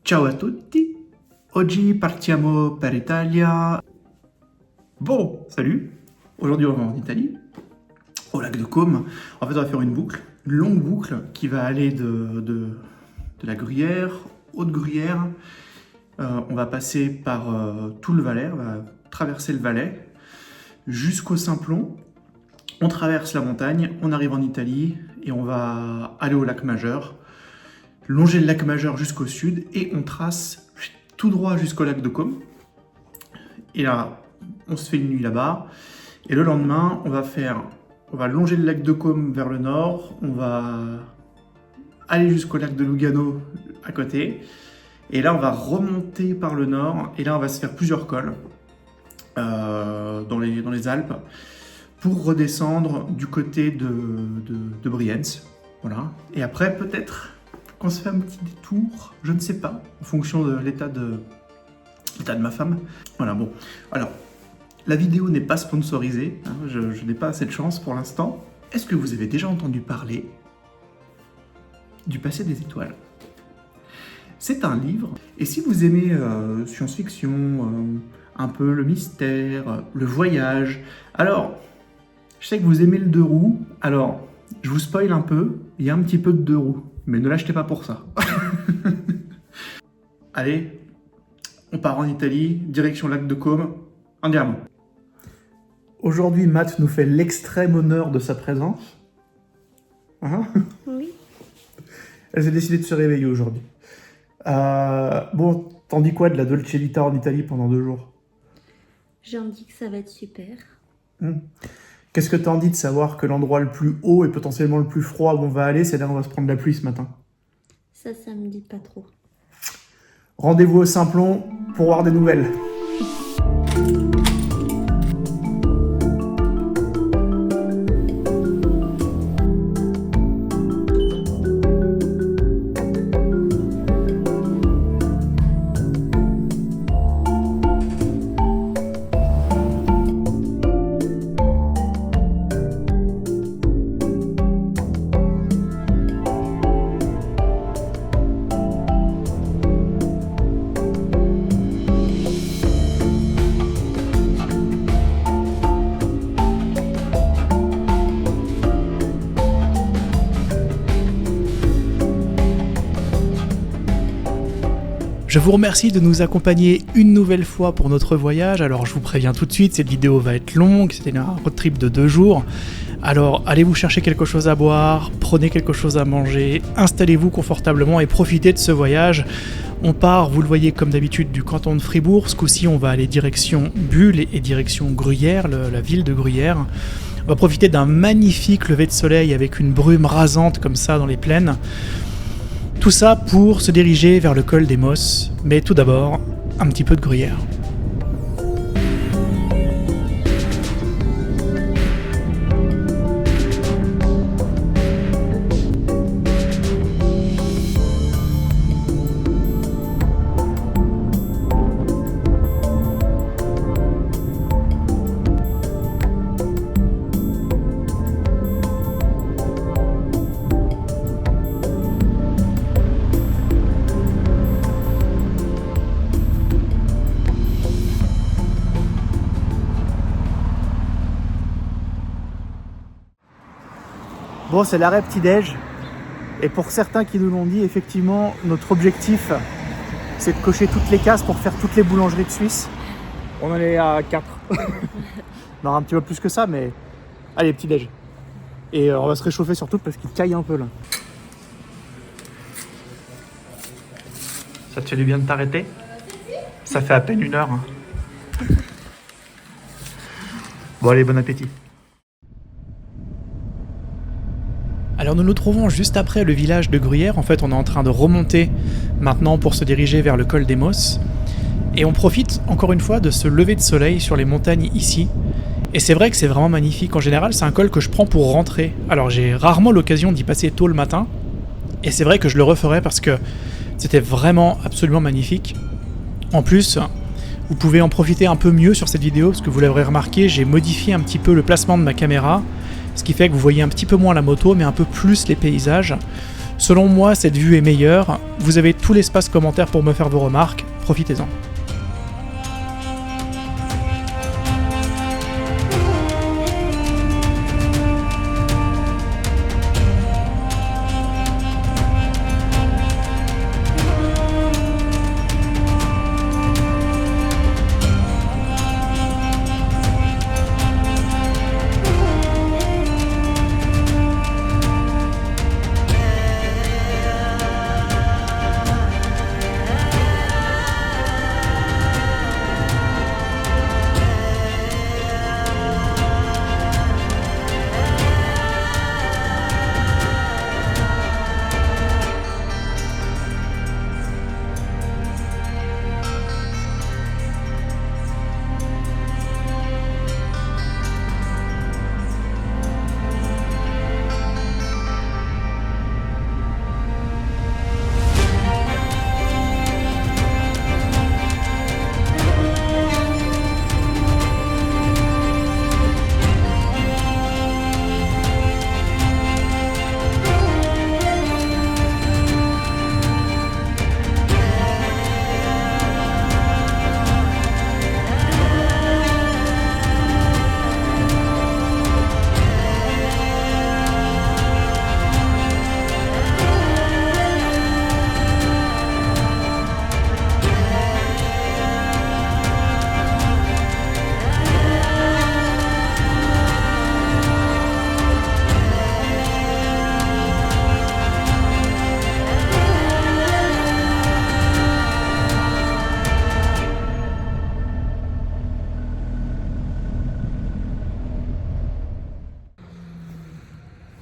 Ciao a tutti, oggi partiamo per Italia. Bon, salut, aujourd'hui on va en Italie, au lac de Côme. En fait on va faire une boucle, une longue boucle qui va aller de la Gruyère, Haute-Gruyère. On va passer par tout le Valais, on va traverser le Valais jusqu'au Simplon. On traverse la montagne, on arrive en Italie et on va aller au lac Majeur, longer le lac Majeur jusqu'au sud et on trace tout droit jusqu'au lac de Côme. Et là, on se fait une nuit là-bas. Et le lendemain, on va longer le lac de Côme vers le nord, on va aller jusqu'au lac de Lugano à côté. Et là, on va remonter par le nord et là, on va se faire plusieurs cols dans les Alpes, pour redescendre du côté de Brienz. Voilà. Et après, peut-être qu'on se fait un petit détour, je ne sais pas, en fonction de l'état de ma femme. Voilà, bon. Alors, la vidéo n'est pas sponsorisée, hein, je n'ai pas cette chance pour l'instant. Est-ce que vous avez déjà entendu parler du Passé des étoiles? C'est un livre, et si vous aimez science-fiction, un peu le mystère, le voyage, alors... Je sais que vous aimez le 2 roues, alors je vous spoil un peu, il y a un petit peu de 2 roues, mais ne l'achetez pas pour ça. Allez, on part en Italie, direction lac de Côme, andiamo. Aujourd'hui, Matt nous fait l'extrême honneur de sa présence. Hein? Oui. Elle s'est décidée de se réveiller aujourd'hui. Bon, t'en dis quoi de la Dolce Vita en Italie pendant 2 jours? J'en dis que ça va être super. Qu'est-ce que t'en dis de savoir que l'endroit le plus haut et potentiellement le plus froid où on va aller, c'est là où on va se prendre la pluie ce matin? Ça me dit pas trop. Rendez-vous au Simplon pour voir des nouvelles. Je vous remercie de nous accompagner une nouvelle fois pour notre voyage. Alors je vous préviens tout de suite, cette vidéo va être longue, c'était un road trip de 2 jours. Alors allez vous chercher quelque chose à boire, prenez quelque chose à manger, installez-vous confortablement et profitez de ce voyage. On part, vous le voyez comme d'habitude, du canton de Fribourg. Ce coup-ci on va aller direction Bulle et direction Gruyère, la ville de Gruyère. On va profiter d'un magnifique lever de soleil avec une brume rasante comme ça dans les plaines. Tout ça pour se diriger vers le col des Mosses, mais tout d'abord, un petit peu de Gruyère. Bon, c'est l'arrêt petit-déj. Et pour certains qui nous l'ont dit, effectivement, notre objectif, c'est de cocher toutes les cases pour faire toutes les boulangeries de Suisse. On en est à 4. Non, un petit peu plus que ça, mais... Allez, petit-déj. Et on va se réchauffer surtout parce qu'il caille un peu, là. Ça te fait du bien de t'arrêter? Ça fait à peine 1 heure. Hein. Bon, allez, bon appétit. Alors nous nous trouvons juste après le village de Gruyère. En fait, on est en train de remonter maintenant pour se diriger vers le col des Mosses. Et on profite encore une fois de ce lever de soleil sur les montagnes ici. Et c'est vrai que c'est vraiment magnifique. En général, c'est un col que je prends pour rentrer. Alors j'ai rarement l'occasion d'y passer tôt le matin. Et c'est vrai que je le referai parce que c'était vraiment absolument magnifique. En plus, vous pouvez en profiter un peu mieux sur cette vidéo parce que vous l'aurez remarqué, j'ai modifié un petit peu le placement de ma caméra. Ce qui fait que vous voyez un petit peu moins la moto, mais un peu plus les paysages. Selon moi, cette vue est meilleure. Vous avez tout l'espace commentaire pour me faire vos remarques. Profitez-en.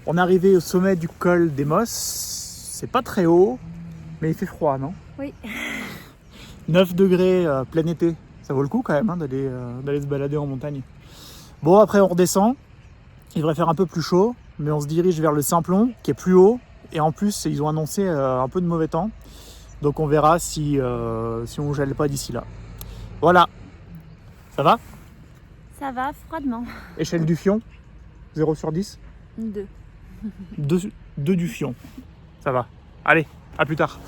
On est arrivé au sommet du col des Mosses. C'est pas très haut, mais il fait froid, non? Oui. 9 degrés plein été. Ça vaut le coup quand même hein, d'aller se balader en montagne. Bon, après on redescend. Il devrait faire un peu plus chaud, mais on se dirige vers le Simplon, qui est plus haut. Et en plus, ils ont annoncé un peu de mauvais temps. Donc on verra si on gèle pas d'ici là. Voilà. Ça va? Ça va, froidement. Échelle du fion, 0 sur 10? 2. 2 du fion. Ça va. Allez, à plus tard.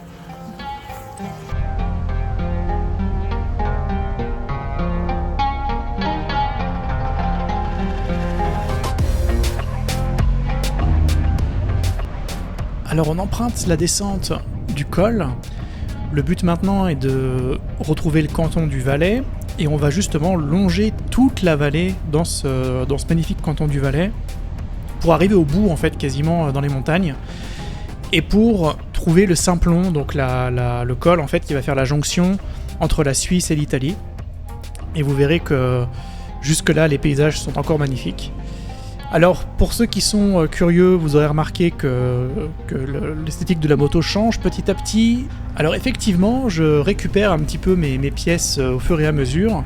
Alors on emprunte la descente du col. Le but maintenant est de retrouver le canton du Valais et on va justement longer toute la vallée dans ce magnifique canton du Valais pour arriver au bout en fait quasiment dans les montagnes et pour trouver le Simplon, donc le col en fait qui va faire la jonction entre la Suisse et l'Italie. Et vous verrez que jusque là les paysages sont encore magnifiques. Alors pour ceux qui sont curieux, vous aurez remarqué que l'esthétique de la moto change petit à petit. Alors effectivement, je récupère un petit peu mes pièces au fur et à mesure.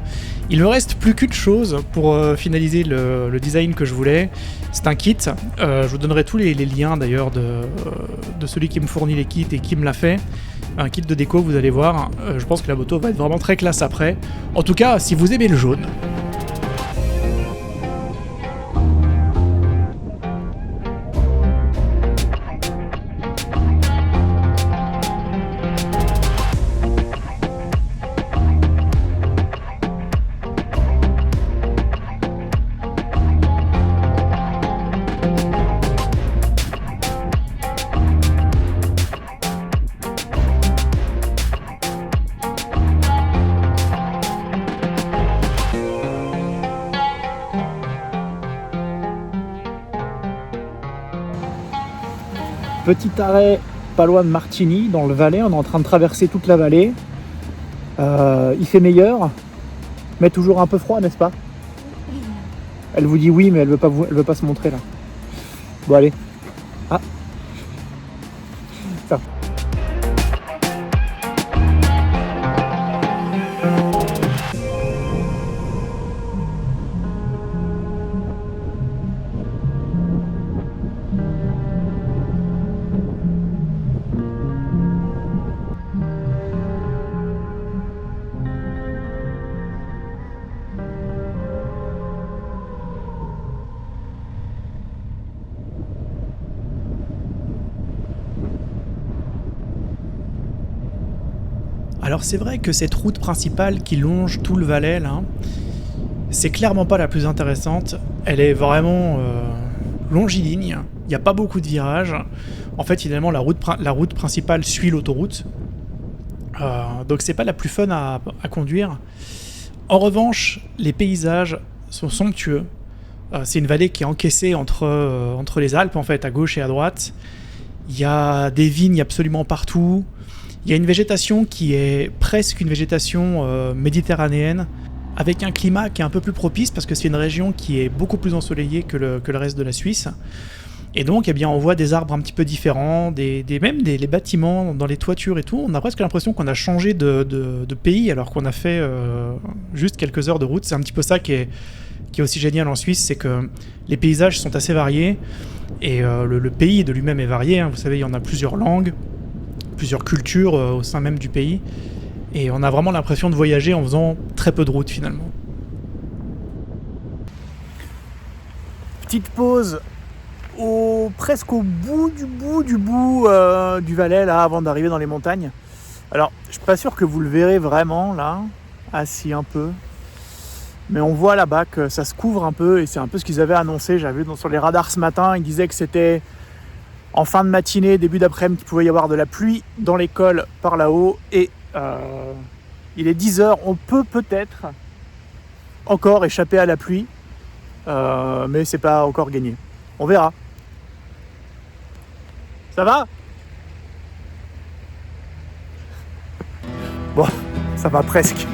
Il me reste plus qu'une chose pour finaliser le design que je voulais. C'est un kit. Je vous donnerai tous les liens d'ailleurs de celui qui me fournit les kits et qui me l'a fait. Un kit de déco, vous allez voir. Je pense que la moto va être vraiment très classe après. En tout cas, si vous aimez le jaune. Petit arrêt pas loin de Martigny, dans le Valais. On est en train de traverser toute la vallée. Il fait meilleur, mais toujours un peu froid, n'est-ce pas? Elle vous dit oui, mais elle veut pas se montrer là. Bon, allez. Ah. Ça. Alors c'est vrai que cette route principale qui longe tout le Valais, là, c'est clairement pas la plus intéressante. Elle est vraiment longiligne, il n'y a pas beaucoup de virages. En fait, finalement, la route principale suit l'autoroute. Donc c'est pas la plus fun à conduire. En revanche, les paysages sont somptueux. C'est une vallée qui est encaissée entre les Alpes, en fait, à gauche et à droite. Il y a des vignes absolument partout. Il y a une végétation qui est presque une végétation méditerranéenne, avec un climat qui est un peu plus propice, parce que c'est une région qui est beaucoup plus ensoleillée que le reste de la Suisse. Et donc, eh bien, on voit des arbres un petit peu différents, même les bâtiments dans les toitures et tout. On a presque l'impression qu'on a changé de pays, alors qu'on a fait juste quelques heures de route. C'est un petit peu ça qui est aussi génial en Suisse, c'est que les paysages sont assez variés, et le pays de lui-même est varié. Vous savez, il y en a plusieurs langues, plusieurs cultures au sein même du pays. Et on a vraiment l'impression de voyager en faisant très peu de route, finalement. Petite pause presque au bout du Valais, là, avant d'arriver dans les montagnes. Alors, je suis pas sûr que vous le verrez vraiment, là, assis un peu. Mais on voit là-bas que ça se couvre un peu, et c'est un peu ce qu'ils avaient annoncé. J'avais vu sur les radars ce matin, ils disaient que c'était en fin de matinée, début d'après-midi, qu'il pouvait y avoir de la pluie dans les cols par là-haut. Et il est 10h, on peut peut-être encore échapper à la pluie, mais c'est pas encore gagné. On verra. Ça va ? Bon, ça va presque.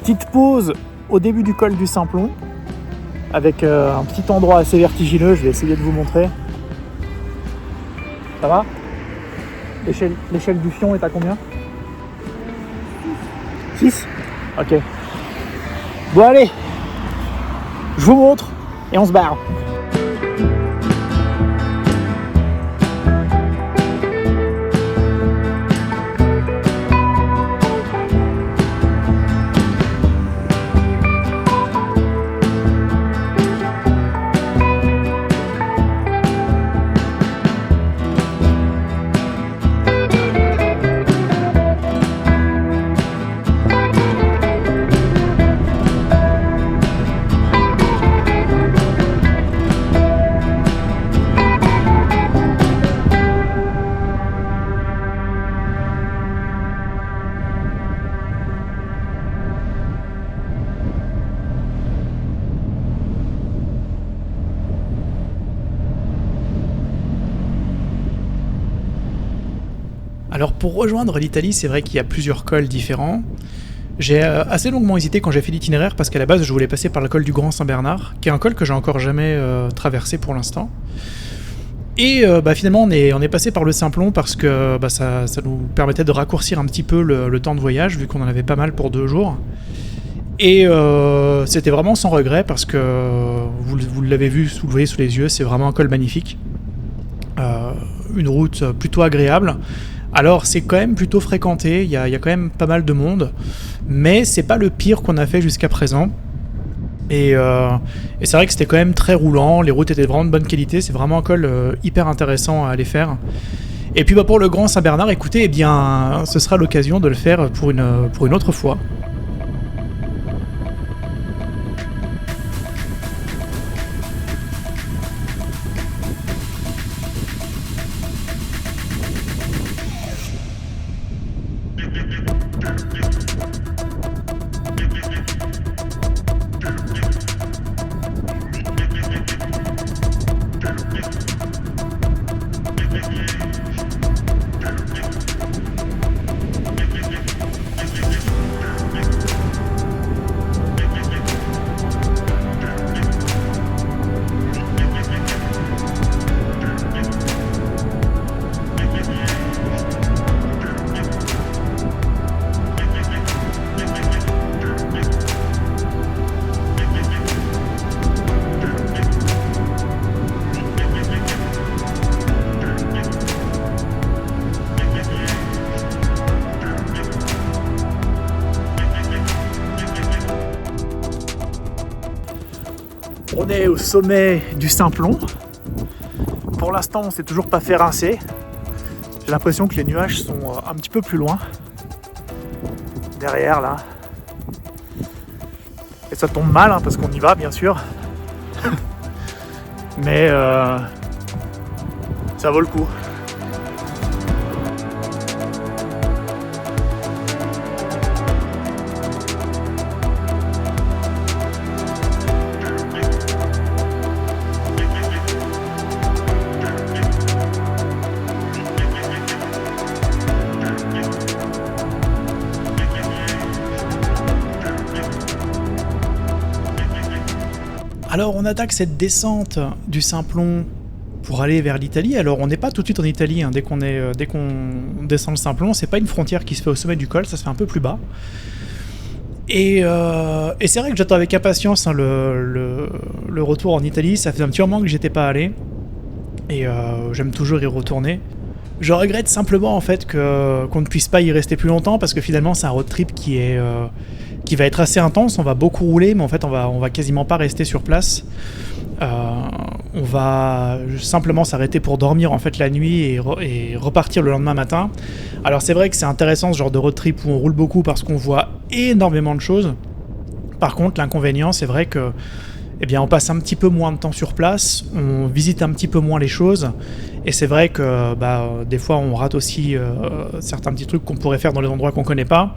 Petite pause au début du col du Simplon, avec un petit endroit assez vertigineux. Je vais essayer de vous montrer. Ça va ? L'échelle du fion est à combien ? 6 ? Ok. Bon allez, je vous montre et on se barre. Alors pour rejoindre l'Italie, c'est vrai qu'il y a plusieurs cols différents. J'ai assez longuement hésité quand j'ai fait l'itinéraire, parce qu'à la base je voulais passer par le col du Grand Saint-Bernard, qui est un col que j'ai encore jamais traversé pour l'instant. Et finalement on est passé par le Simplon, parce que ça nous permettait de raccourcir un petit peu le temps de voyage, vu qu'on en avait pas mal pour 2 jours. Et c'était vraiment sans regret parce que vous l'avez vu, vous le voyez sous les yeux, c'est vraiment un col magnifique. Une route plutôt agréable. Alors c'est quand même plutôt fréquenté, il y a quand même pas mal de monde, mais c'est pas le pire qu'on a fait jusqu'à présent. Et c'est vrai que c'était quand même très roulant, les routes étaient vraiment de bonne qualité, c'est vraiment un col hyper intéressant à aller faire. Et puis pour le Grand Saint-Bernard, écoutez, eh bien, ce sera l'occasion de le faire pour une autre fois. On est au sommet du Simplon. Pour l'instant, on s'est toujours pas fait rincer. J'ai l'impression que les nuages sont un petit peu plus loin. Derrière, là. Et ça tombe mal, hein, parce qu'on y va, bien sûr. Mais ça vaut le coup. Alors on attaque cette descente du Simplon pour aller vers l'Italie. Alors on n'est pas tout de suite en Italie, hein. Dès qu'on descend le Simplon, c'est pas une frontière qui se fait au sommet du col, ça se fait un peu plus bas. Et c'est vrai que j'attends avec impatience, hein, le retour en Italie. Ça fait un petit moment que j'étais pas allé et j'aime toujours y retourner. Je regrette simplement en fait qu'on ne puisse pas y rester plus longtemps parce que finalement c'est un road trip qui va être assez intense. On va beaucoup rouler, mais en fait on va quasiment pas rester sur place. On va simplement s'arrêter pour dormir en fait la nuit et repartir le lendemain matin. Alors c'est vrai que c'est intéressant ce genre de road trip où on roule beaucoup parce qu'on voit énormément de choses. Par contre l'inconvénient c'est vrai que on passe un petit peu moins de temps sur place, on visite un petit peu moins les choses, et c'est vrai que des fois on rate aussi certains petits trucs qu'on pourrait faire dans les endroits qu'on connaît pas.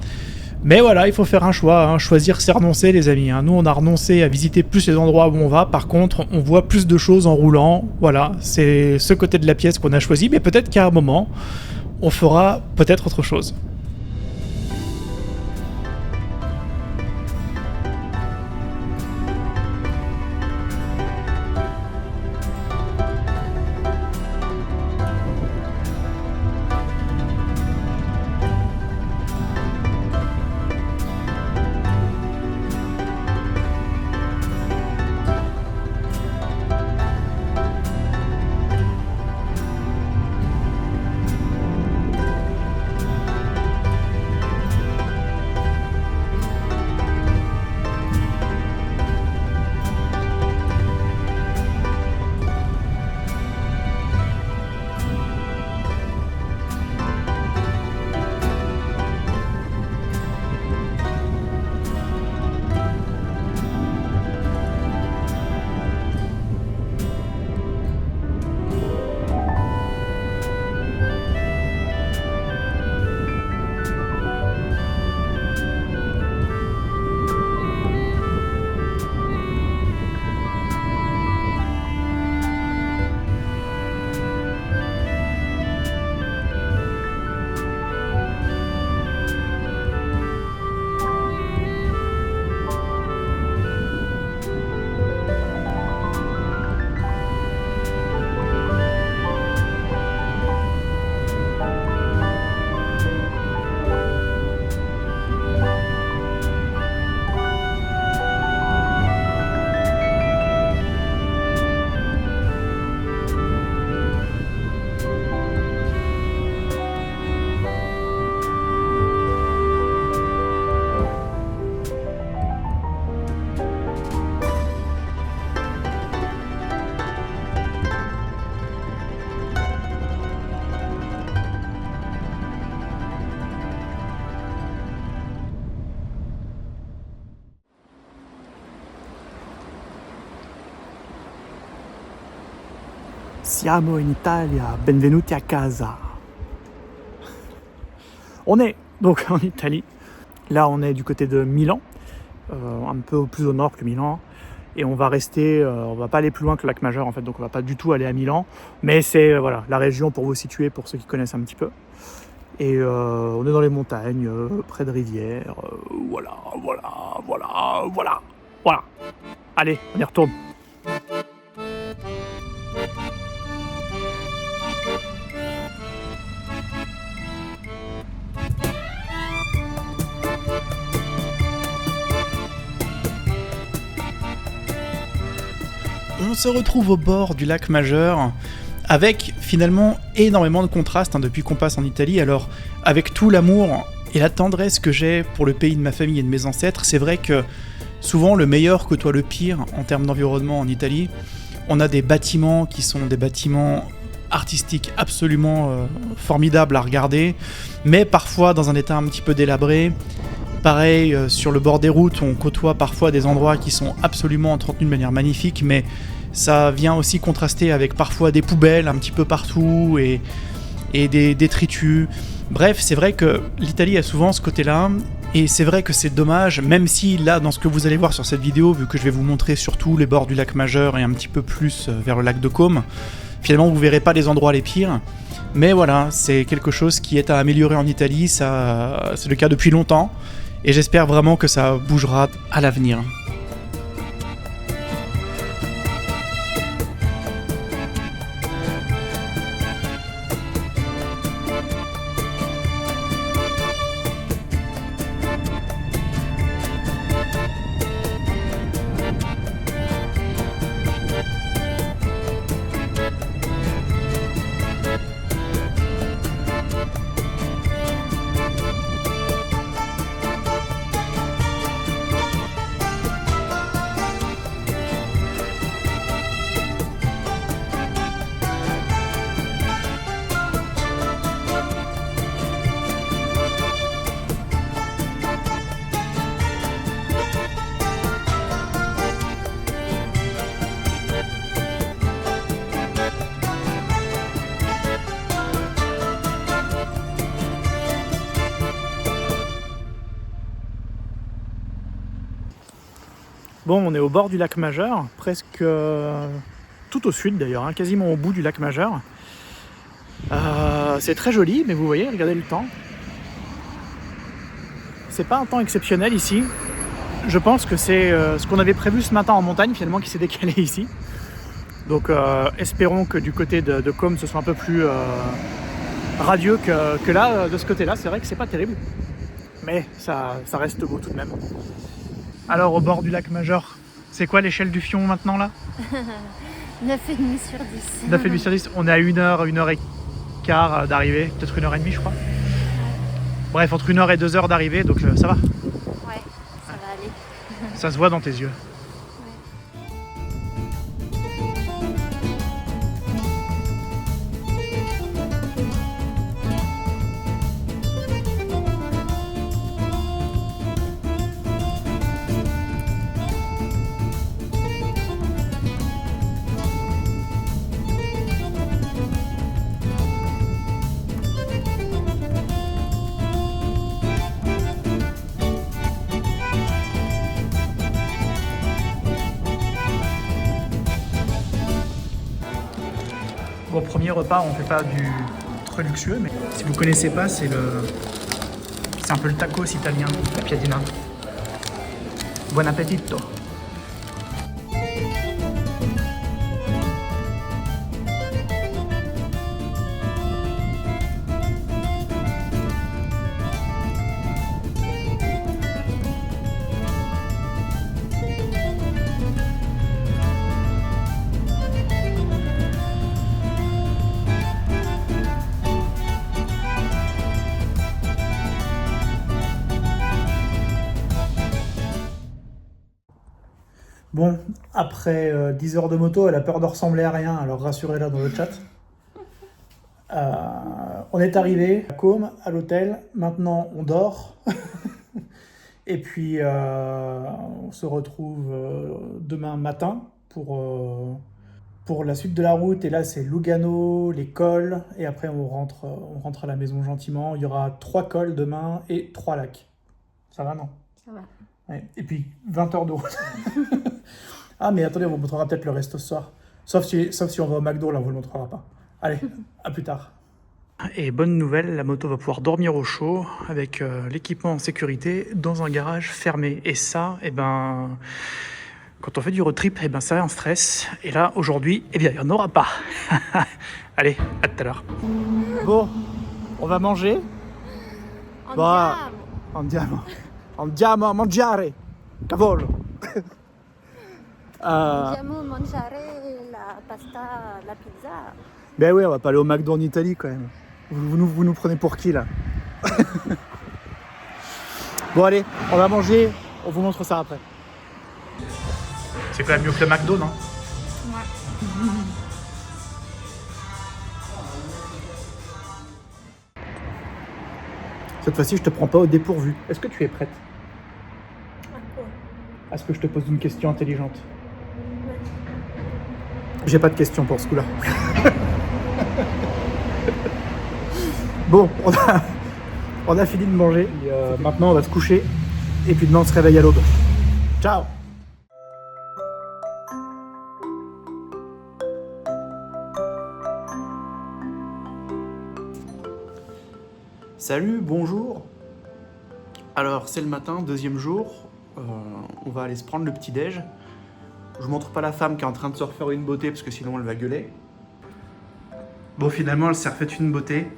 Mais voilà, il faut faire un choix, hein. Choisir c'est renoncer les amis, hein. Nous on a renoncé à visiter plus les endroits où on va, par contre on voit plus de choses en roulant, voilà, c'est ce côté de la pièce qu'on a choisi, mais peut-être qu'à un moment on fera peut-être autre chose. Siamo in Italia, benvenuti a casa. On est donc en Italie. Là, on est du côté de Milan, un peu plus au nord que Milan. Et on va rester, on va pas aller plus loin que le lac Majeur en fait, donc on va pas du tout aller à Milan. Mais c'est voilà, la région pour vous situer, pour ceux qui connaissent un petit peu. Et on est dans les montagnes, près de rivières. Voilà. Allez, on y retourne. On se retrouve au bord du lac Majeur, avec finalement énormément de contrastes depuis qu'on passe en Italie. Alors, avec tout l'amour et la tendresse que j'ai pour le pays de ma famille et de mes ancêtres, c'est vrai que souvent le meilleur côtoie le pire en termes d'environnement en Italie. On a des bâtiments qui sont des bâtiments artistiques absolument formidables à regarder, mais parfois dans un état un petit peu délabré. Pareil, sur le bord des routes, on côtoie parfois des endroits qui sont absolument entretenus de manière magnifique, mais ça vient aussi contraster avec parfois des poubelles un petit peu partout et des détritus. Bref, c'est vrai que l'Italie a souvent ce côté-là, et c'est vrai que c'est dommage, même si là, dans ce que vous allez voir sur cette vidéo, vu que je vais vous montrer surtout les bords du lac Majeur et un petit peu plus vers le lac de Côme, finalement vous verrez pas les endroits les pires. Mais voilà, c'est quelque chose qui est à améliorer en Italie, ça, c'est le cas depuis longtemps. Et j'espère vraiment que ça bougera à l'avenir. Bon, on est au bord du lac Majeur, presque tout au sud d'ailleurs, quasiment au bout du lac Majeur. C'est très joli, mais vous voyez, regardez le temps. C'est pas un temps exceptionnel ici. Je pense que c'est ce qu'on avait prévu ce matin en montagne finalement qui s'est décalé ici. Donc espérons que du côté de Côme ce soit un peu plus radieux que là, de ce côté-là. C'est vrai que c'est pas terrible, mais ça reste beau tout de même. Alors au bord du lac Majeur, c'est quoi l'échelle du Fion maintenant là? 9,5 sur 10. 9,5 sur 10, on est à 1h, 1h15 d'arrivée, peut-être 1h30 je crois. Bref, entre 1h et 2h d'arrivée, donc ça va. Ouais, ça va aller. Ça se voit dans tes yeux. Bon, premier repas, on fait pas du très luxueux, mais si vous connaissez pas, c'est un peu le tacos italien, la piadina. Buon appetito! Bon, après 10 heures de moto, elle a peur de ressembler à rien, alors rassurez-la dans le chat. On est arrivé à Côme, à l'hôtel. Maintenant, on dort. Et puis, on se retrouve demain matin pour pour la suite de la route. Et là, c'est Lugano, les cols. Et après, on rentre à la maison gentiment. Il y aura 3 cols demain et 3 lacs. Ça va, non? Ça va. Ouais. Et puis, 20 heures de route. Ah, mais attendez, on vous montrera peut-être le resto ce soir. Sauf si on va au McDo, là, on vous le montrera pas. Allez, à plus tard. Et bonne nouvelle, la moto va pouvoir dormir au chaud avec l'équipement en sécurité dans un garage fermé. Et ça, eh ben, quand on fait du road trip, eh ben, ça un stress. Et là, aujourd'hui, eh bien, il n'y en aura pas. Allez, à tout à l'heure. Bon, on va manger. Andiamo. Andiamo a mangiare. Cavolo. Andiamo mangiare la pasta, la pizza. Ben oui, on va pas aller au McDo en Italie quand même. Vous nous prenez pour qui là? Bon allez, on va manger, on vous montre ça après. C'est quand même mieux que le McDo, non? Ouais. Cette fois-ci, je te prends pas au dépourvu. Est-ce que tu es prête à ce que je te pose une question intelligente? J'ai pas de question pour ce coup-là. Bon, on a fini de manger. Et, maintenant, on va se coucher. Et puis demain, on se réveille à l'aube. Ciao! Salut, bonjour. Alors, c'est le matin, deuxième jour. On va aller se prendre le petit-déj. Je vous montre pas la femme qui est en train de se refaire une beauté parce que sinon elle va gueuler. Bon, finalement, elle s'est refaite une beauté.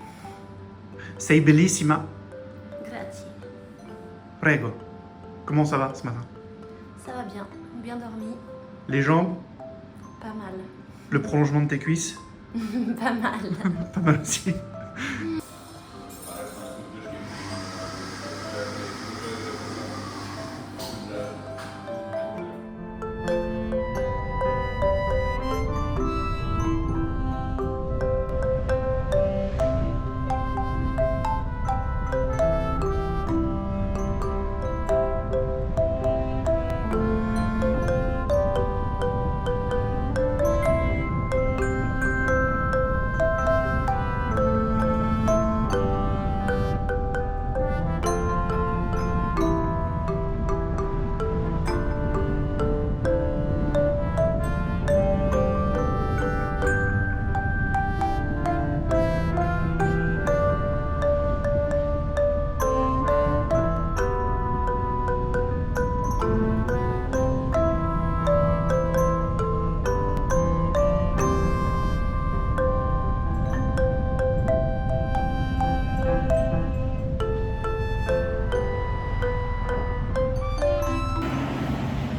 Sei bellissima. Grazie. Prego. Comment ça va ce matin? Ça va bien. Bien dormi. Les jambes? Pas mal. Le prolongement de tes cuisses? Pas mal. Pas mal aussi.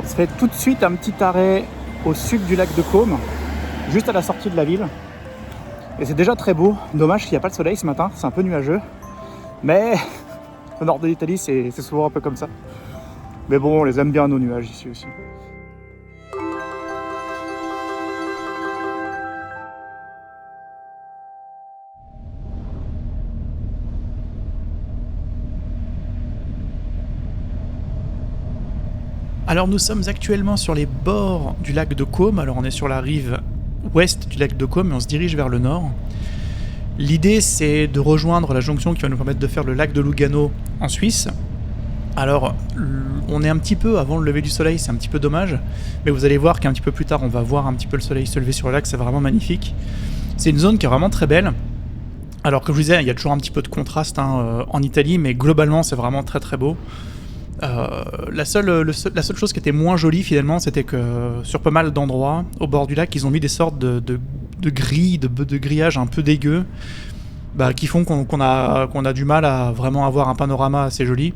On se fait tout de suite un petit arrêt au sud du lac de Caume, juste à la sortie de la ville. Et c'est déjà très beau. Dommage qu'il n'y a pas le soleil ce matin, c'est un peu nuageux. Mais au nord de l'Italie, c'est souvent un peu comme ça. Mais bon, on les aime bien nos nuages ici aussi. Alors nous sommes actuellement sur les bords du lac de Caume. Alors on est sur la rive ouest du lac de Caume et on se dirige vers le nord. L'idée c'est de rejoindre la jonction qui va nous permettre de faire le lac de Lugano en Suisse. Alors on est un petit peu avant le lever du soleil, c'est un petit peu dommage, mais vous allez voir qu'un petit peu plus tard on va voir un petit peu le soleil se lever sur le lac, c'est vraiment magnifique. C'est une zone qui est vraiment très belle. Alors comme je vous disais, il y a toujours un petit peu de contraste en Italie, mais globalement c'est vraiment très très beau. La seule chose qui était moins jolie finalement, c'était que sur pas mal d'endroits au bord du lac, ils ont mis des sortes de grilles, de grillages un peu dégueux, qui font qu'on a du mal à vraiment avoir un panorama assez joli.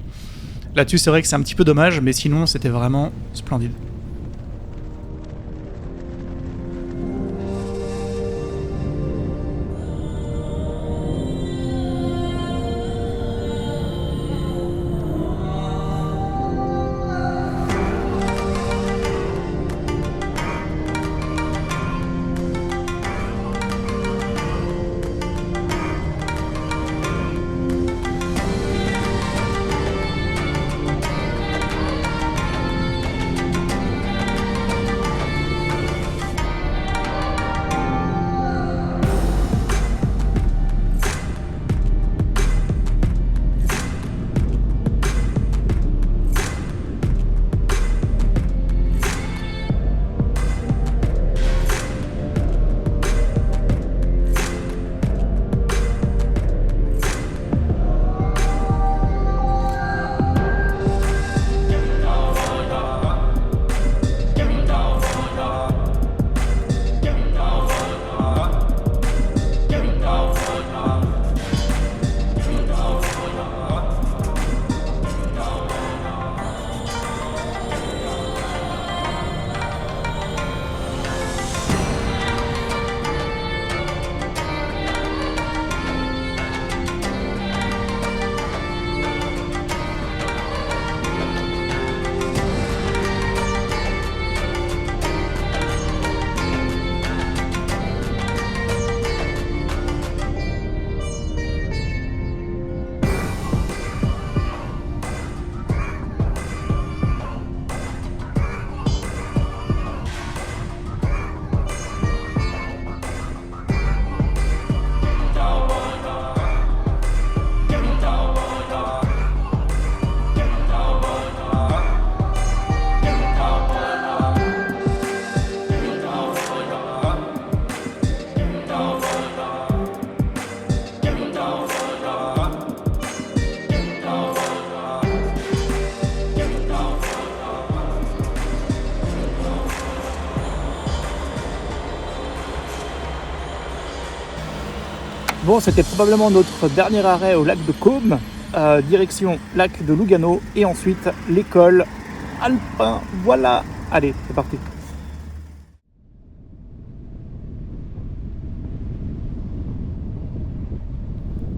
Là-dessus, c'est vrai que c'est un petit peu dommage, mais sinon, c'était vraiment splendide. Bon, c'était probablement notre dernier arrêt au lac de Caume, direction lac de Lugano et ensuite l'école alpin. Voilà, allez, c'est parti.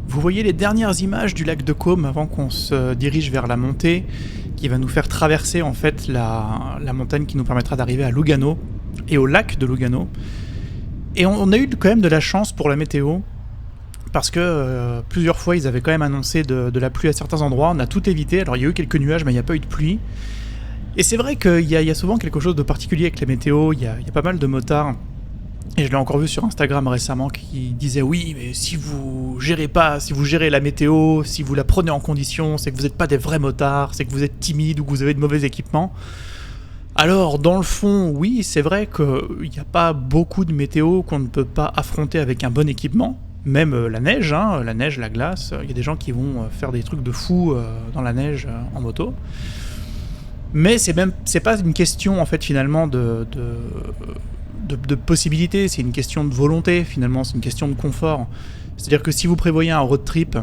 Vous voyez les dernières images du lac de Caume avant qu'on se dirige vers la montée qui va nous faire traverser en fait la montagne qui nous permettra d'arriver à Lugano et au lac de Lugano. Et on a eu quand même de la chance pour la météo parce que plusieurs fois ils avaient quand même annoncé de la pluie à certains endroits. On a tout évité, alors il y a eu quelques nuages mais il n'y a pas eu de pluie. Et c'est vrai qu'il y a souvent quelque chose de particulier avec la météo, il y a pas mal de motards. Et je l'ai encore vu sur Instagram récemment qui disait oui, mais si vous gérez la météo, si vous la prenez en condition, c'est que vous n'êtes pas des vrais motards, c'est que vous êtes timide ou que vous avez de mauvais équipements. Alors dans le fond, oui, c'est vrai qu'il n'y a pas beaucoup de météo qu'on ne peut pas affronter avec un bon équipement. Même la neige, la glace, il y a des gens qui vont faire des trucs de fou dans la neige en moto. Mais c'est pas une question en fait finalement de possibilités, c'est une question de volonté finalement, c'est une question de confort. C'est-à-dire que si vous prévoyez un road trip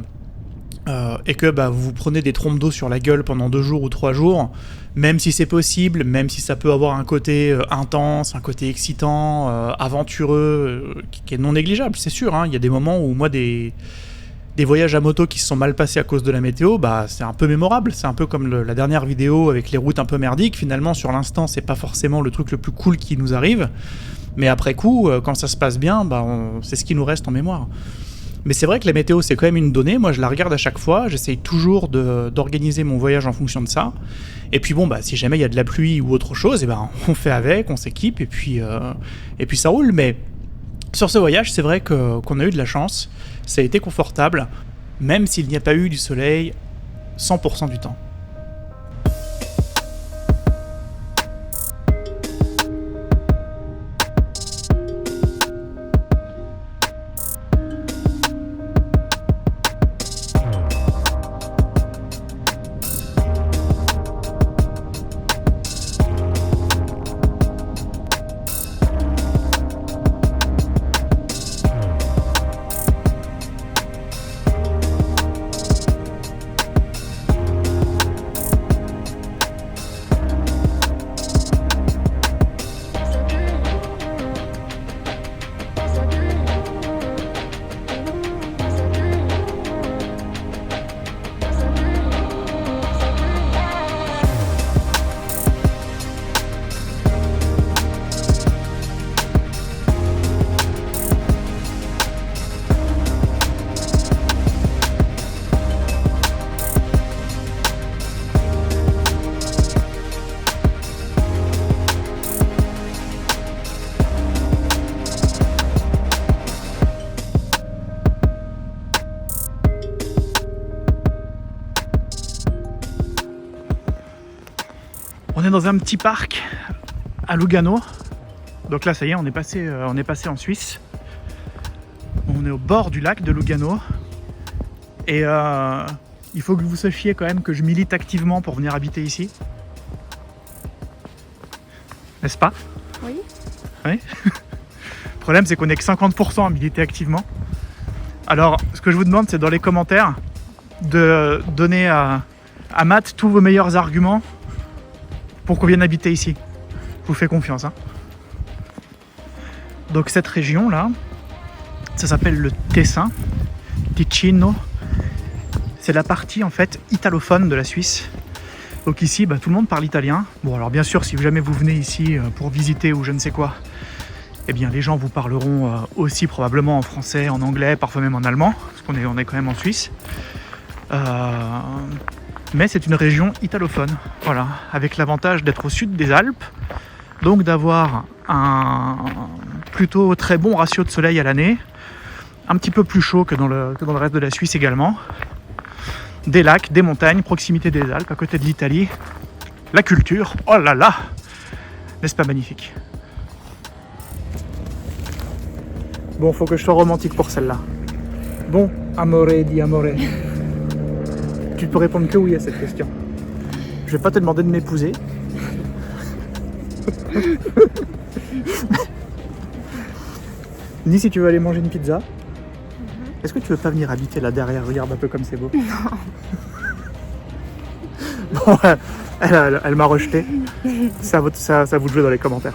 et que vous vous prenez des trompes d'eau sur la gueule pendant 2 jours ou 3 jours, même si c'est possible, même si ça peut avoir un côté intense, un côté excitant, aventureux, qui est non négligeable, c'est sûr, il y a des moments où moi des voyages à moto qui se sont mal passés à cause de la météo, c'est un peu mémorable. C'est un peu comme la dernière vidéo avec les routes un peu merdiques. Finalement, sur l'instant, c'est pas forcément le truc le plus cool qui nous arrive. Mais après coup, quand ça se passe bien, c'est ce qui nous reste en mémoire. Mais c'est vrai que la météo, c'est quand même une donnée. Moi, je la regarde à chaque fois. J'essaye toujours d'organiser mon voyage en fonction de ça. Et puis bon, si jamais il y a de la pluie ou autre chose, on fait avec, on s'équipe et puis ça roule. Mais sur ce voyage, c'est vrai qu'on a eu de la chance. Ça a été confortable, même s'il n'y a pas eu du soleil 100% du temps. On est dans un petit parc à Lugano. Donc là, ça y est, on est passé en Suisse. On est au bord du lac de Lugano. Et il faut que vous sachiez quand même que je milite activement pour venir habiter ici. N'est-ce pas? Oui. Oui. Le problème, c'est qu'on n'est que 50% à militer activement. Alors, ce que je vous demande, c'est dans les commentaires de donner à Matt tous vos meilleurs arguments pour qu'on vienne habiter ici. Je vous fais confiance. Donc cette région-là, ça s'appelle le Tessin, Ticino. C'est la partie en fait italophone de la Suisse. Donc ici, tout le monde parle italien. Bon, alors bien sûr, si jamais vous venez ici pour visiter ou je ne sais quoi, eh bien les gens vous parleront aussi probablement en français, en anglais, parfois même en allemand, parce qu'on est quand même en Suisse. Mais c'est une région italophone, voilà, avec l'avantage d'être au sud des Alpes, donc d'avoir un plutôt très bon ratio de soleil à l'année, un petit peu plus chaud que dans le reste de la Suisse également, des lacs, des montagnes, proximité des Alpes, à côté de l'Italie, la culture, oh là là, n'est-ce pas magnifique? Bon, faut que je sois romantique pour celle-là. Bon, amore di amore. Tu peux répondre que oui à cette question. Je vais pas te demander de m'épouser. Ni si tu veux aller manger une pizza. Est-ce que tu veux pas venir habiter là derrière? Regarde un peu comme c'est beau. Non. Bon, elle m'a rejeté. Ça vous de jouer dans les commentaires.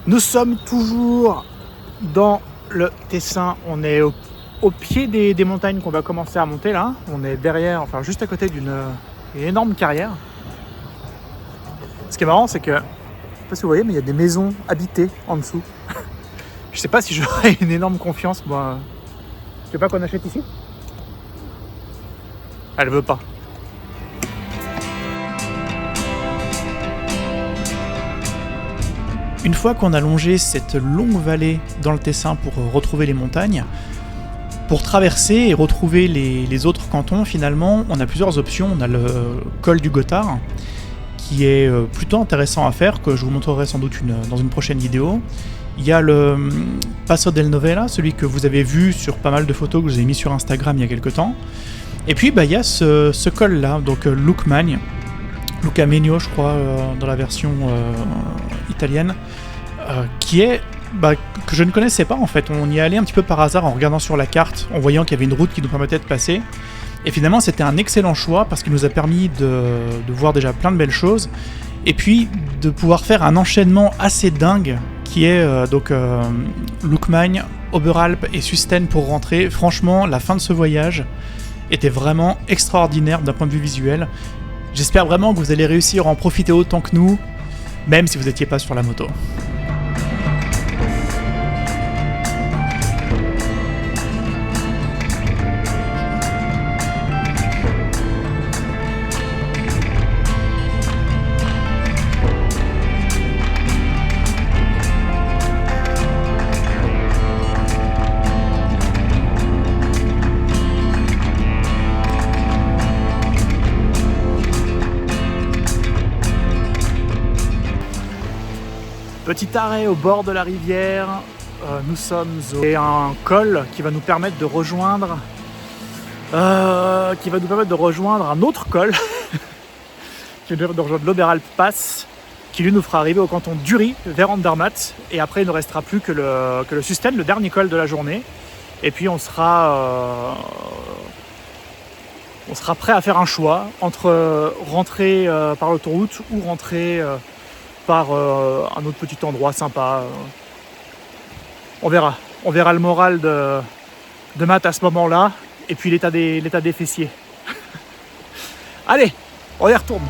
Nous sommes toujours dans le Tessin, on est au pied des montagnes qu'on va commencer à monter là. On est derrière, enfin juste à côté d'une énorme carrière. Ce qui est marrant, c'est que, je sais pas si vous voyez, mais il y a des maisons habitées en dessous. Je sais pas si j'aurais une énorme confiance, moi. Tu veux pas qu'on achète ici? Elle veut pas. Une fois qu'on a longé cette longue vallée dans le Tessin pour retrouver les montagnes, pour traverser et retrouver les autres cantons, finalement, on a plusieurs options. On a le col du Gothard, qui est plutôt intéressant à faire, que je vous montrerai sans doute dans une prochaine vidéo. Il y a le Passo del Novella, celui que vous avez vu sur pas mal de photos que je vous ai mis sur Instagram il y a quelques temps. Et puis il y a ce col-là, donc Lucmagno, je crois, dans la version italienne, qui est que je ne connaissais pas en fait. On y est allé un petit peu par hasard en regardant sur la carte, en voyant qu'il y avait une route qui nous permettait de passer. Et finalement, c'était un excellent choix parce qu'il nous a permis de voir déjà plein de belles choses et puis de pouvoir faire un enchaînement assez dingue qui est Lucmagno, Oberalp et Susten pour rentrer. Franchement, la fin de ce voyage était vraiment extraordinaire d'un point de vue visuel. J'espère vraiment que vous allez réussir à en profiter autant que nous, même si vous n'étiez pas sur la moto. Petit arrêt au bord de la rivière, nous sommes à un col qui va nous permettre de rejoindre un autre col qui va nous permettre de rejoindre l'Oberalp Pass, qui lui nous fera arriver au canton d'Uri vers Andermatt, et après il ne restera plus que le Susten, le dernier col de la journée, et puis on sera prêt à faire un choix entre rentrer par l'autoroute ou rentrer par un autre petit endroit sympa. On verra le moral de Matt à ce moment-là, et puis l'état des fessiers. Allez, on y retourne.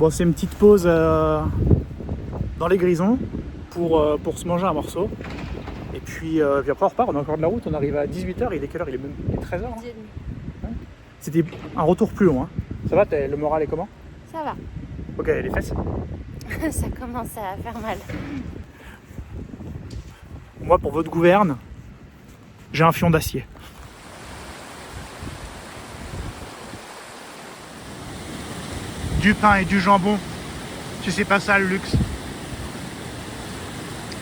Bon, c'est une petite pause dans les Grisons pour se manger un morceau. Et puis après on repart, on a encore de la route, on arrive à 18h, il est quelle heure? Il est 13h. Hein. Ouais. C'était un retour plus long. Hein. Ça va, le moral est comment? Ça va. Ok, les fesses. Ça commence à faire mal. Moi, pour votre gouverne, j'ai un fion d'acier. Du pain et du jambon, tu sais pas ça le luxe.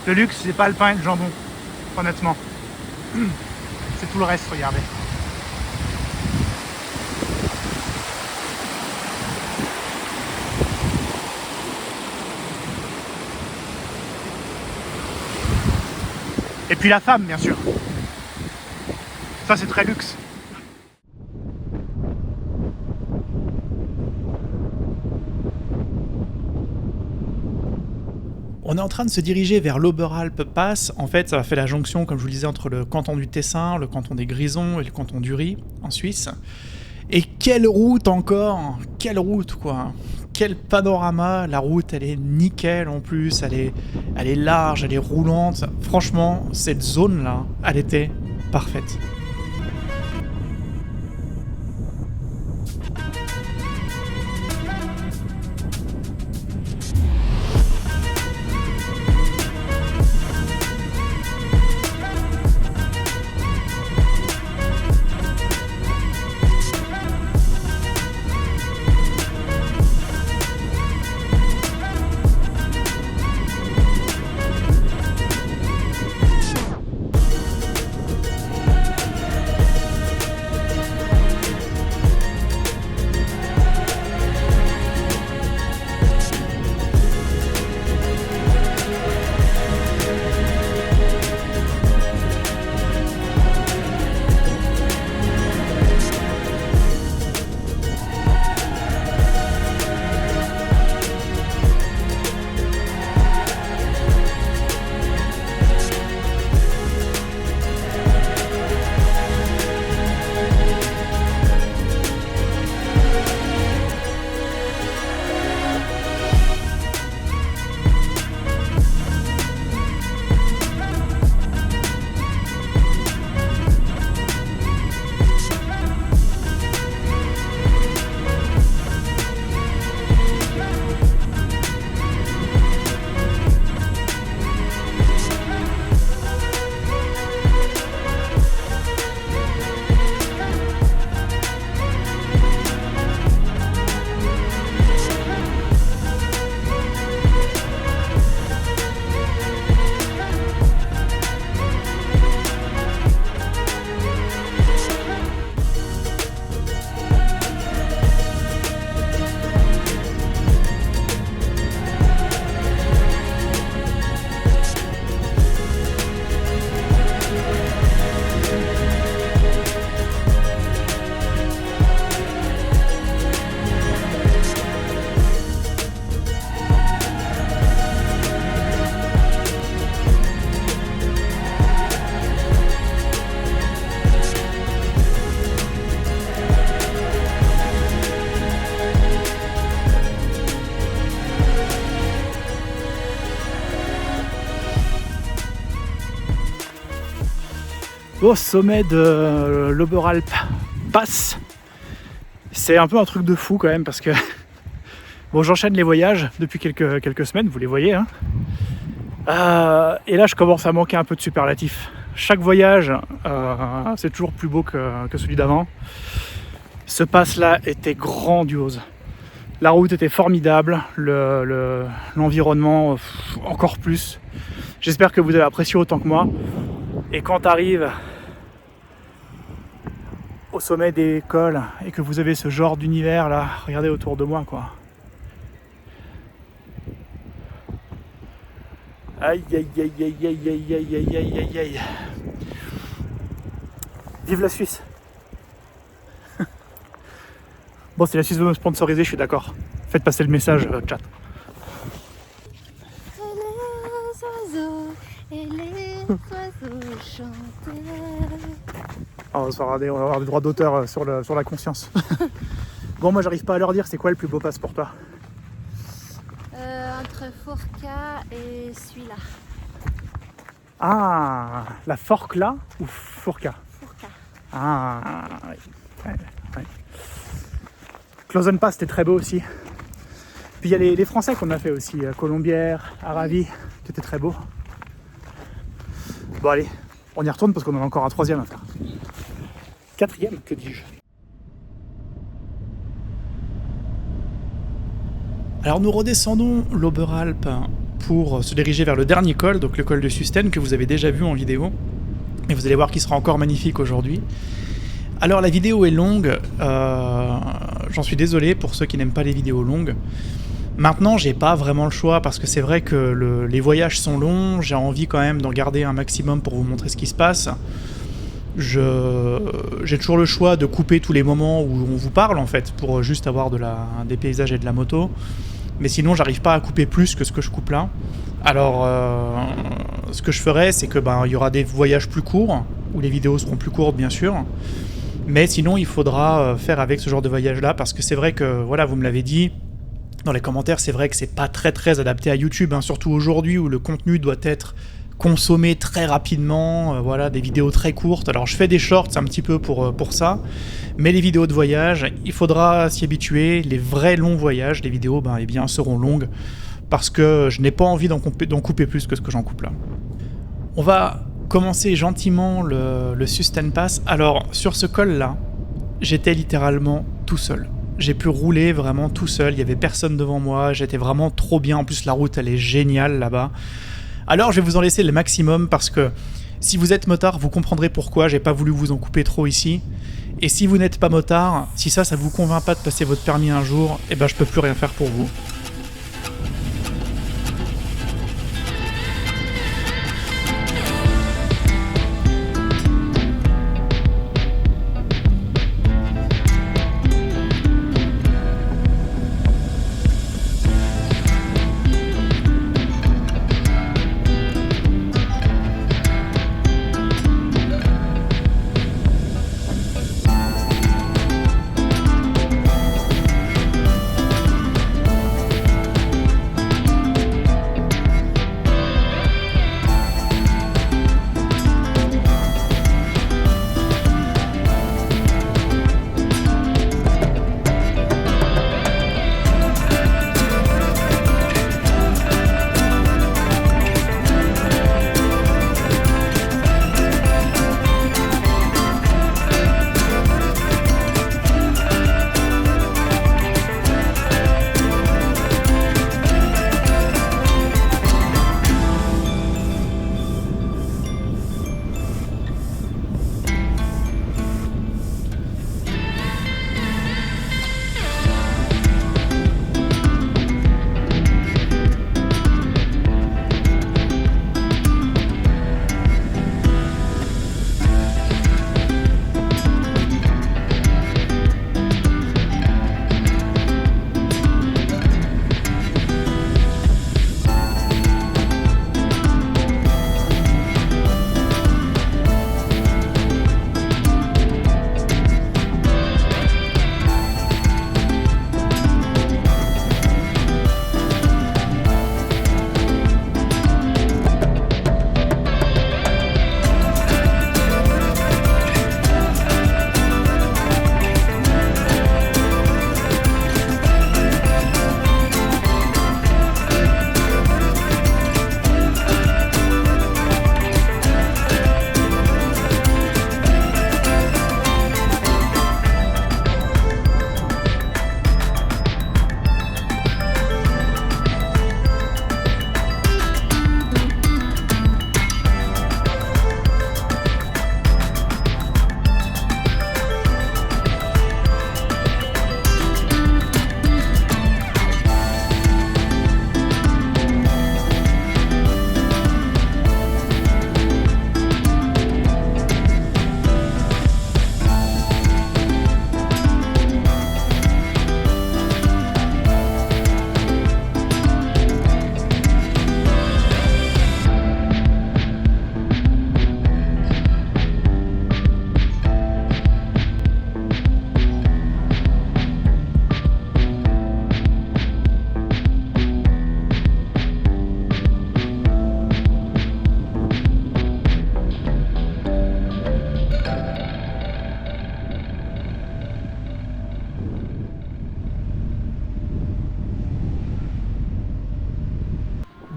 Le luxe, c'est pas le pain et le jambon, honnêtement. C'est tout le reste, regardez. Et puis la femme, bien sûr. Ça, c'est très luxe. On est en train de se diriger vers l'Oberalp Pass. En fait, ça fait la jonction, comme je vous le disais, entre le canton du Tessin, le canton des Grisons et le canton d'Uri, en Suisse. Et quelle route encore! Quelle route, quoi! Quel panorama! La route, elle est nickel en plus, elle est large, elle est roulante. Franchement, cette zone-là, elle était parfaite. Au sommet de l'Oberalp Pass. C'est un peu un truc de fou quand même parce que bon, j'enchaîne les voyages depuis quelques semaines, vous les voyez hein. Et là je commence à manquer un peu de superlatifs. Chaque voyage c'est toujours plus beau que celui d'avant. Ce pass là était grandiose. La route était formidable, l'environnement encore plus. J'espère que vous avez apprécié autant que moi. Et quand tu arrives au sommet des cols et que vous avez ce genre d'univers là, regardez autour de moi quoi. Aïe aïe aïe aïe aïe aïe aïe aïe aïe aïe aïe. Vive la Suisse. Bon, si la Suisse veut me sponsoriser, je suis d'accord. Faites passer le message, chat. Et les oiseaux chantaient. On va avoir des droits d'auteur sur la conscience. Bon, moi j'arrive pas à leur dire c'est quoi le plus beau passe pour toi. Entre Forca et celui-là. Ah, la Forclaz ou Fourca? Forca. Ah, oui. Ouais, ouais. Closenpass, c'était très beau aussi. Puis il y a les Français qu'on a fait aussi, Colombière, Aravi, qui était très beau. Bon allez, on y retourne parce qu'on en a encore un troisième à faire. Quatrième, que dis-je? Alors nous redescendons l'Oberalp pour se diriger vers le dernier col, donc le col de Susten que vous avez déjà vu en vidéo. Et vous allez voir qu'il sera encore magnifique aujourd'hui. Alors la vidéo est longue, j'en suis désolé pour ceux qui n'aiment pas les vidéos longues. Maintenant j'ai pas vraiment le choix parce que c'est vrai que les voyages sont longs, j'ai envie quand même d'en garder un maximum pour vous montrer ce qui se passe. J'ai toujours le choix de couper tous les moments où on vous parle en fait, pour juste avoir des paysages et de la moto. Mais sinon j'arrive pas à couper plus que ce que je coupe là. Alors ce que je ferai c'est que il y aura des voyages plus courts, où les vidéos seront plus courtes bien sûr. Mais sinon il faudra faire avec ce genre de voyage là, parce que c'est vrai que, voilà, vous me l'avez dit dans les commentaires, c'est vrai que c'est pas très adapté à YouTube, hein, surtout aujourd'hui où le contenu doit être consommé très rapidement, voilà, des vidéos très courtes. Alors je fais des shorts un petit peu pour ça, mais les vidéos de voyage, il faudra s'y habituer. Les vrais longs voyages, les vidéos eh bien, seront longues, parce que je n'ai pas envie d'en couper plus que ce que j'en coupe là. On va commencer gentiment le Sustenpass. Alors sur ce col là, j'étais littéralement tout seul. J'ai pu rouler vraiment tout seul, il n'y avait personne devant moi, j'étais vraiment trop bien. En plus la route elle est géniale là-bas. Alors je vais vous en laisser le maximum, parce que si vous êtes motard, vous comprendrez pourquoi j'ai pas voulu vous en couper trop ici. Et si vous n'êtes pas motard, si ça vous convainc pas de passer votre permis un jour, je peux plus rien faire pour vous.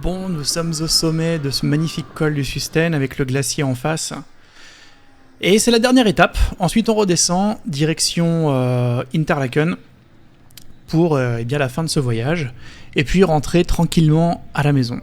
Bon, nous sommes au sommet de ce magnifique col du Susten avec le glacier en face. Et c'est la dernière étape. Ensuite, on redescend direction Interlaken pour eh bien, la fin de ce voyage. Et puis rentrer tranquillement à la maison.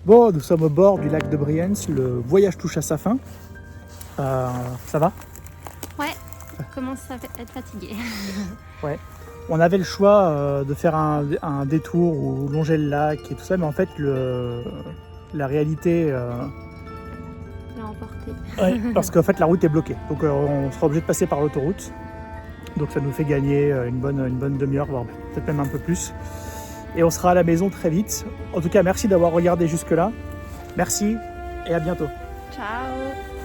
Bon, nous sommes au bord du lac de Brienz, le voyage touche à sa fin. Ça va? Ouais, je commence à être fatiguée. Ouais. On avait le choix de faire un détour ou longer le lac et tout ça, mais en fait, la réalité... L'a emporté. Ouais, parce qu'en fait, la route est bloquée. Donc, on sera obligé de passer par l'autoroute. Donc, ça nous fait gagner une bonne demi-heure, voire peut-être même un peu plus. Et on sera à la maison très vite. En tout cas, merci d'avoir regardé jusque-là. Merci et à bientôt. Ciao.